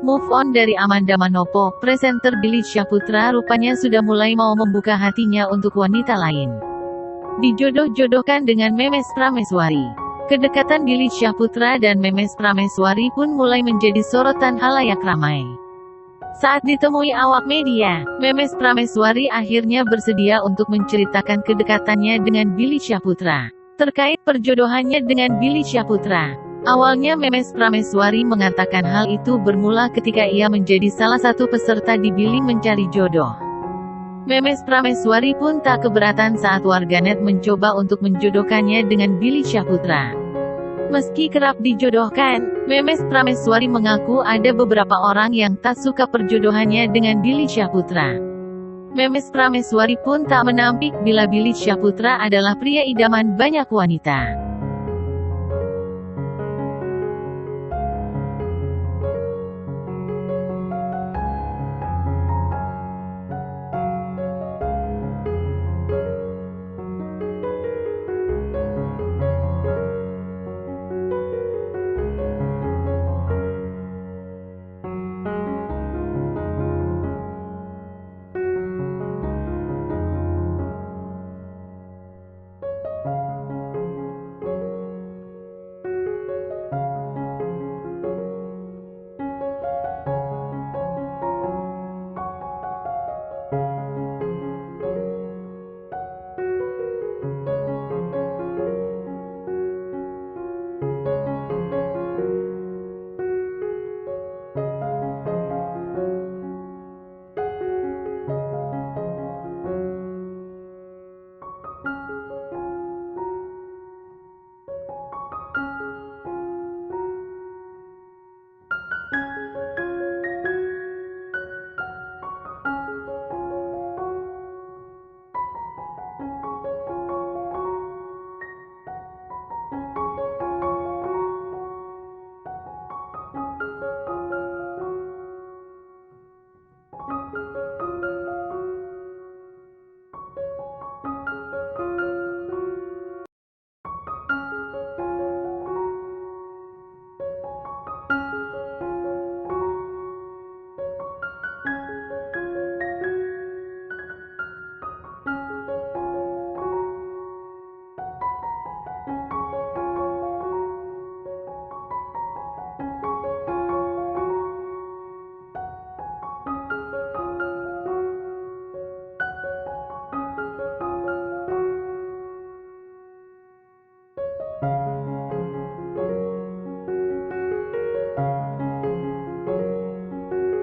Move on dari Amanda Manopo, presenter Billy Syahputra rupanya sudah mulai mau membuka hatinya untuk wanita lain. Dijodoh-jodohkan dengan Memes Prameswari. Kedekatan Billy Syahputra dan Memes Prameswari pun mulai menjadi sorotan halayak ramai. Saat ditemui awak media, Memes Prameswari akhirnya bersedia untuk menceritakan kedekatannya dengan Billy Syahputra. Terkait perjodohannya dengan Billy Syahputra, awalnya Memes Prameswari mengatakan hal itu bermula ketika ia menjadi salah satu peserta di Billy Mencari Jodoh. Memes Prameswari pun tak keberatan saat warganet mencoba untuk menjodohkannya dengan Billy Syahputra. Meski kerap dijodohkan, Memes Prameswari mengaku ada beberapa orang yang tak suka perjodohannya dengan Billy Syahputra. Memes Prameswari pun tak menampik bila Billy Syahputra adalah pria idaman banyak wanita.